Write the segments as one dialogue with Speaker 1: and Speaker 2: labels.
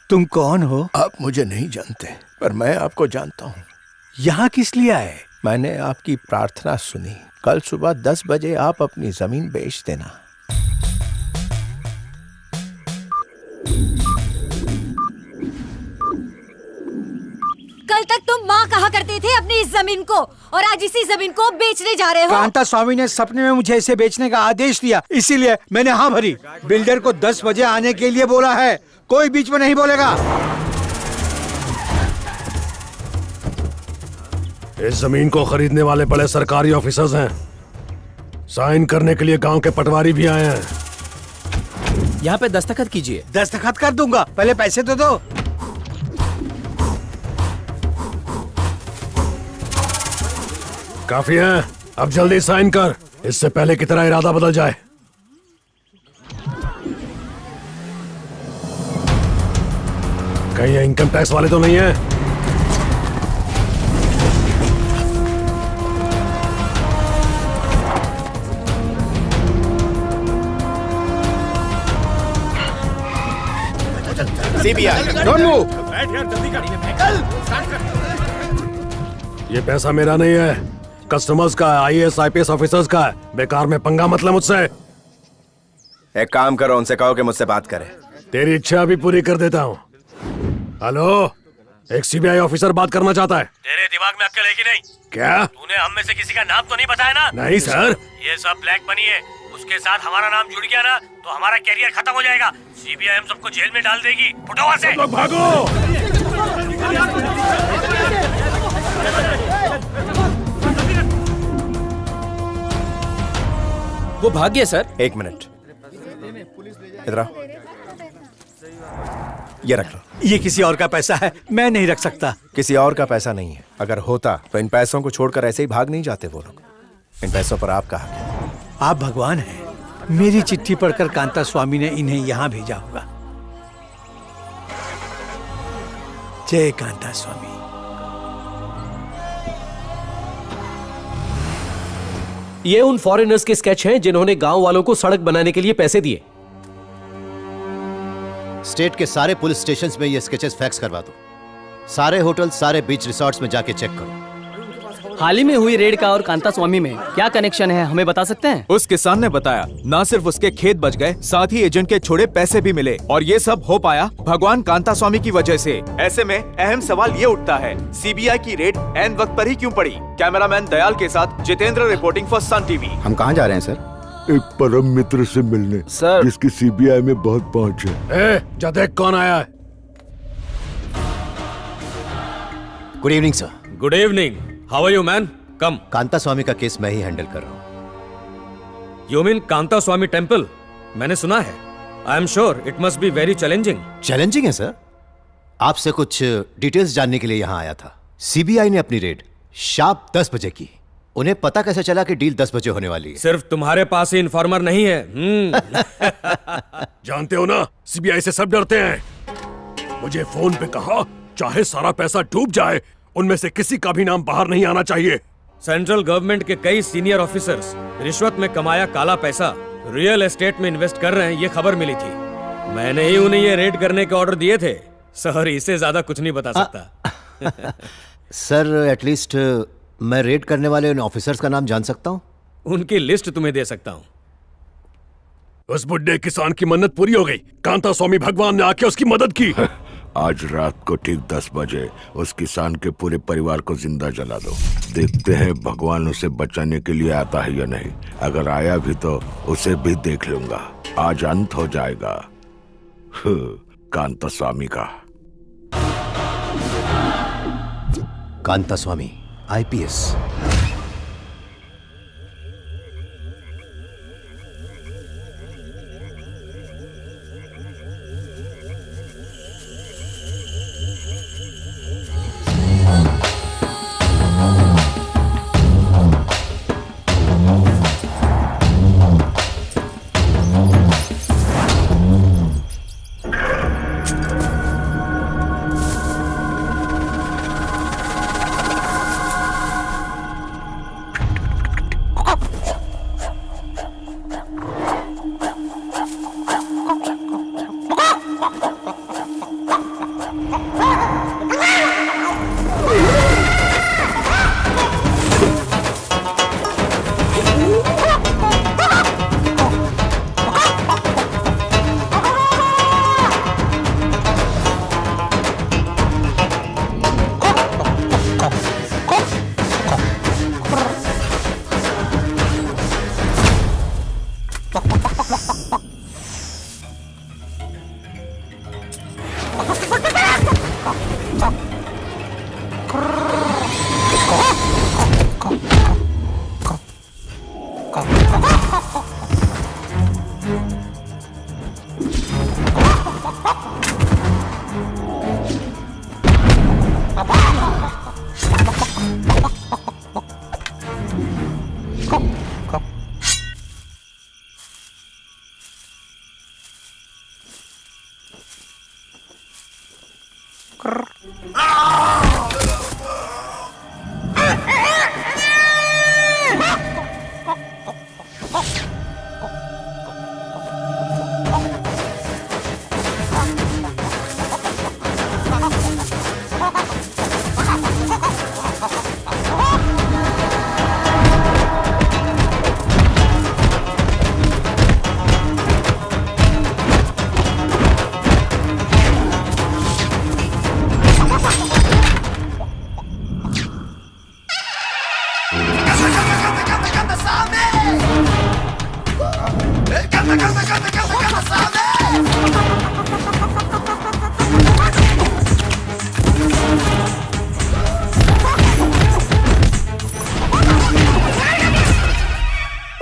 Speaker 1: तुम कौन हो?
Speaker 2: आप मुझे नहीं जानते, पर मैं आपको जानता हूँ।
Speaker 1: यहाँ किस लिए आए?
Speaker 2: मैंने आपकी प्रार्थना सुनी। कल सुबह 10 बजे आप अपनी जमीन बेच देना।
Speaker 3: कल तक तुम माँ कहा करते थे अपनी इस जमीन को, और आज इसी जमीन को बेचने जा रहे हो।
Speaker 1: कांता स्वामी ने सपने में मुझे इसे बेचने का आदेश दिया, इसीलिए मैंने हाँ भरी। बिल्डर को 10 बजे आने के लिए बोला है, कोई बीच में नहीं बोलेगा।
Speaker 4: इस जमीन को खरीदने वाले बड़े सरकारी ऑफिसर्स हैं। साइन करने के लिए गांव के पटवारी भी आए हैं।
Speaker 5: यहाँ पे दस्तखत कीजिए।
Speaker 1: दस्तखत कर दूंगा, पहले पैसे तो दो।
Speaker 4: काफी है, अब जल्दी साइन कर, इससे पहले कि तेरा इरादा बदल जाए। कहीं ये इनकम टैक्स वाले तो नहीं है?
Speaker 2: CBI, don't move.
Speaker 4: ये पैसा मेरा नहीं है, कस्टमर्स का है, आईएएस आईपीएस ऑफिसर्स का है। बेकार में पंगा मत ले मुझसे।
Speaker 6: एक काम करो, उनसे कहो कि मुझसे बात करें।
Speaker 4: तेरी इच्छा भी पूरी कर देता हूँ। हेलो, एक सीबीआई ऑफिसर बात करना चाहता है।
Speaker 7: तेरे दिमाग में अक्ल है कि नहीं?
Speaker 4: क्या?
Speaker 7: तूने हम में से किसी का नाम तो नहीं बताया ना?
Speaker 4: नहीं सर।
Speaker 7: ये सब ब्लैक मनी है, उसके साथ हमारा नाम जुड़ गया ना तो हमारा कैरियर खत्म हो जाएगा। सीबीआई हम सबको जेल में डाल देगी। उठो वहाँ से।
Speaker 4: लोग भागो।
Speaker 5: वो भाग गया सर।
Speaker 6: एक मिनट, इधर आओ। ये रख लो।
Speaker 1: ये किसी और का पैसा है, मैं नहीं रख सकता।
Speaker 6: किसी और का पैसा नहीं है। अगर होता तो इन पैसों को छोड़कर ऐसे ही भाग नहीं जाते वो लोग। इन पैसों पर आपका हक है।
Speaker 1: आप भगवान हैं। मेरी चिट्ठी पढ़कर कांता स्वामी ने इन्हें यहाँ भेजा होगा। जय कांता स्वामी।
Speaker 5: ये उन फॉरेनर्स के स्केच हैं जिन्होंने गांव वालों को सड़क बनाने के लिए पैसे दिए।
Speaker 8: स्टेट के सारे पुलिस स्टेशंस में ये स्केचेस फैक्स करवा दो। सारे होटल, सारे बीच रिसॉर्ट्स में जाके चेक करो।
Speaker 9: हाल ही में हुई रेड का और कांता स्वामी में क्या कनेक्शन है, हमें बता सकते हैं?
Speaker 10: उस किसान ने बताया, न सिर्फ उसके खेत बच गए, साथ ही एजेंट के छोड़े पैसे भी मिले, और ये सब हो पाया भगवान कांता स्वामी की वजह से। ऐसे में अहम सवाल ये उठता है, सीबीआई की रेड ऐन वक्त पर ही क्यों पड़ी? कैमरामैन दयाल के साथ Jitendra reporting for Sun TV.
Speaker 11: हम कहाँ जा रहे हैं सर?
Speaker 12: एक परम मित्र से मिलने
Speaker 5: सर,
Speaker 12: जिसकी सीबीआई में बहुत पहुंच है।
Speaker 4: जा देख कौन आया है।
Speaker 8: Good evening sir.
Speaker 7: Good evening. How are you man? Come.
Speaker 8: Kanta Swami का केस मैं ही हैंडल कर रहा हूँ।
Speaker 7: You mean Kanta Swami temple? मैंने सुना है। I am sure it must be very challenging.
Speaker 8: Challenging है सर। आपसे कुछ डिटेल्स जानने के लिए यहाँ आया था। सीबीआई ने अपनी रेड शार्प 10 बजे की। उन्हें पता कैसे चला कि डील 10 बजे होने वाली है?
Speaker 7: सिर्फ तुम्हारे पास ही इन्फॉर्मर नहीं है।
Speaker 4: जानते हो ना, सीबीआई से सब डरते हैं। मुझे फोन पे कहा, चाहे सारा पैसा डूब जाए, उनमें से किसी का भी नाम बाहर नहीं आना चाहिए।
Speaker 7: सेंट्रल गवर्नमेंट के कई सीनियर ऑफिसर्स रिश्वत में कमाया काला पैसा रियल एस्टेट में इन्वेस्ट कर रहे हैं, ये खबर मिली थी। मैंने ही उन्हें ये रेड करने के ऑर्डर दिए थे। सर, इससे ज्यादा कुछ नहीं बता सकता।
Speaker 8: सर, एटलीस्ट मैं रेड करने वाले उन ऑफिसर्स का नाम जान सकता हूँ?
Speaker 7: उनकी लिस्ट तुम्हें दे सकता हूँ।
Speaker 4: उस बुड्ढे किसान की मन्नत पूरी हो गई। कांता स्वामी भगवान ने आके उसकी मदद की।
Speaker 12: आज रात को ठीक 10 बजे उस किसान के पूरे परिवार को जिंदा जला दो। देखते हैं भगवान उसे बचाने के लिए आता है या नहीं। अगर आया भी तो उसे भी देख लूंगा। आज अंत हो जाएगा कांता स्वामी का।
Speaker 8: कांता स्वामी आईपीएस।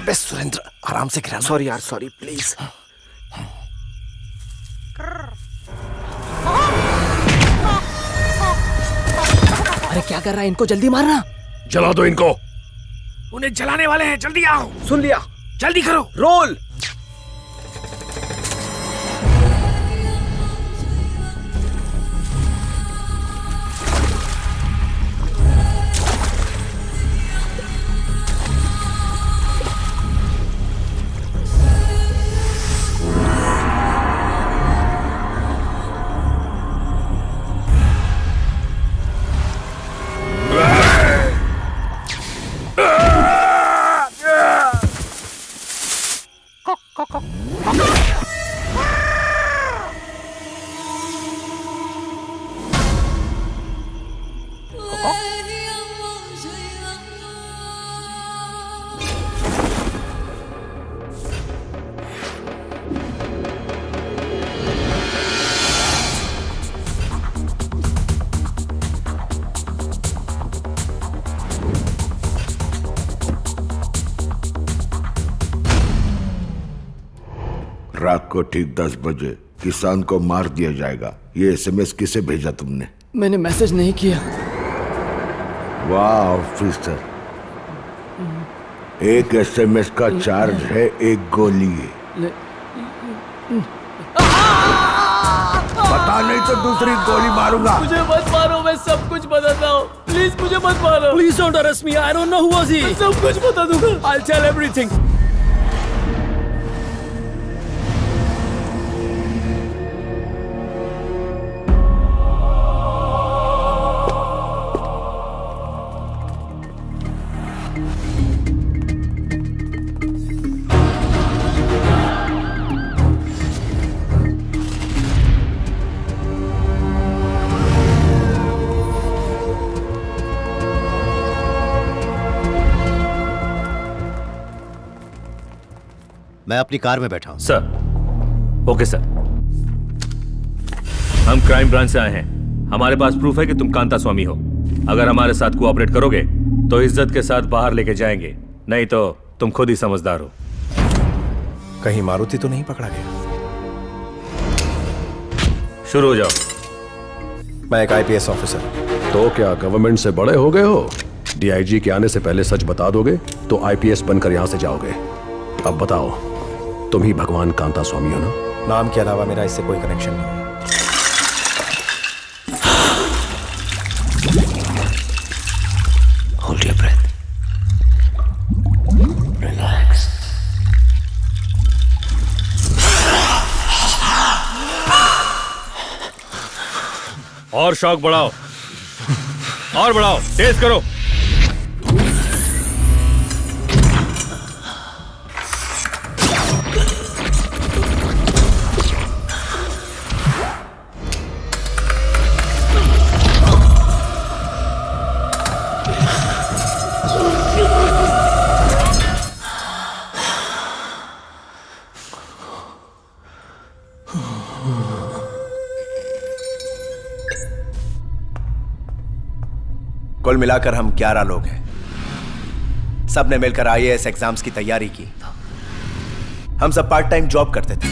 Speaker 2: अबे सुरेंद्र, आराम से गिरा। सॉरी यार, सॉरी प्लीज।
Speaker 9: अरे क्या कर रहा है? इनको जल्दी मारना।
Speaker 4: जला दो इनको।
Speaker 7: उन्हें जलाने वाले हैं, जल्दी आओ।
Speaker 2: सुन लिया,
Speaker 7: जल्दी करो।
Speaker 2: रोल।
Speaker 12: रात को ठीक 10 बजे किसान को मार दिया जाएगा। ये एसएमएस किसे भेजा तुमने?
Speaker 9: मैंने मैसेज नहीं किया।
Speaker 12: वाह ऑफिसर, एक एसएमएस का चार्ज है 1 गोली। पता नहीं तो दूसरी गोली मारूंगा।
Speaker 9: मुझे मत मारो, मैं सब कुछ बताता हूँ। प्लीज मुझे मत मारो।
Speaker 5: Please don't arrest me, I don't know who was he.
Speaker 9: मैं सब कुछ बता दूंगा।
Speaker 5: I will tell everything.
Speaker 8: मैं अपनी कार में बैठा हूं।
Speaker 7: Sir, okay sir. हम क्राइम ब्रांच से आए हैं। हमारे पास प्रूफ है कि तुम कांता स्वामी हो। अगर हमारे साथ कोऑपरेट करोगे तो इज्जत के साथ बाहर लेके जाएंगे, नहीं तो तुम खुद ही समझदार हो।
Speaker 6: कहीं मारुति तो नहीं पकड़ा गया?
Speaker 7: शुरू हो जाओ।
Speaker 6: मैं एक आईपीएस ऑफिसर।
Speaker 4: तो क्या गवर्नमेंट से बड़े हो गए हो? डीआईजी के आने से पहले सच बता दोगे तो आईपीएस बनकर यहां से जाओगे। अब बताओ, तुम ही भगवान कांता स्वामी हो ना?
Speaker 6: नाम के अलावा मेरा इससे कोई कनेक्शन नहीं है।
Speaker 2: Hold your breath. Relax.
Speaker 7: और शौक बढ़ाओ, और बढ़ाओ, तेज करो।
Speaker 6: कुल मिलाकर हम 11 लोग हैं। सब ने मिलकर IAS एग्जाम्स की तैयारी की। हम सब पार्ट टाइम जॉब करते थे।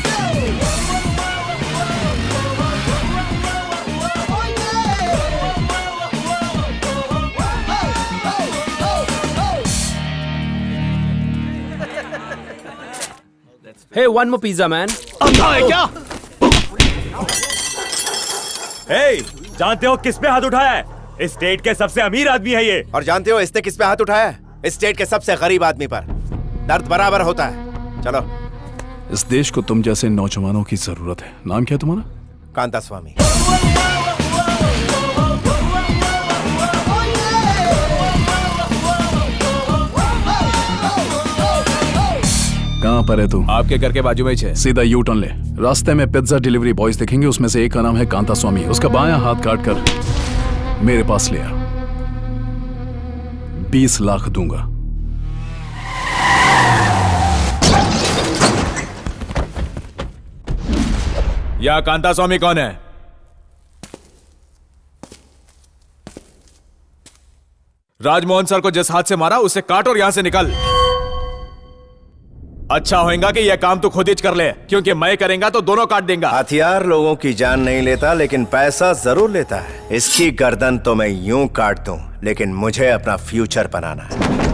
Speaker 5: Hey, one more pizza, man.
Speaker 6: क्या?
Speaker 10: जानते हो किस पे हाथ उठाया है? इस स्टेट के सबसे अमीर आदमी है ये।
Speaker 6: और जानते हो इसने किस पे हाथ उठाया है? इस स्टेट के सबसे गरीब आदमी पर। दर्द बराबर होता है। चलो।
Speaker 4: इस देश को तुम जैसे नौजवानों की जरूरत है। नाम क्या है तुम्हारा?
Speaker 6: कांता स्वामी।
Speaker 4: कहाँ पर है तू?
Speaker 10: आपके घर के बाजू में ही है।
Speaker 4: सीधा यू टर्न ले। रास्ते में पिज्जा डिलीवरी बॉयज दिखेंगे, उसमें से एक का नाम है कांता स्वामी। उसका बायां हाथ काट कर मेरे पास ले आ। 20 लाख दूंगा।
Speaker 10: या कांता स्वामी कौन है? राजमोहन सर को जिस हाथ से मारा उसे काट और यहां से निकल। अच्छा होगा कि यह काम तू खुद ही कर ले, क्योंकि मैं करेंगा तो दोनों काट देंगे।
Speaker 6: हथियार लोगों की जान नहीं लेता, लेकिन पैसा जरूर लेता है। इसकी गर्दन तो मैं यूं काट दूं, लेकिन मुझे अपना फ्यूचर बनाना है।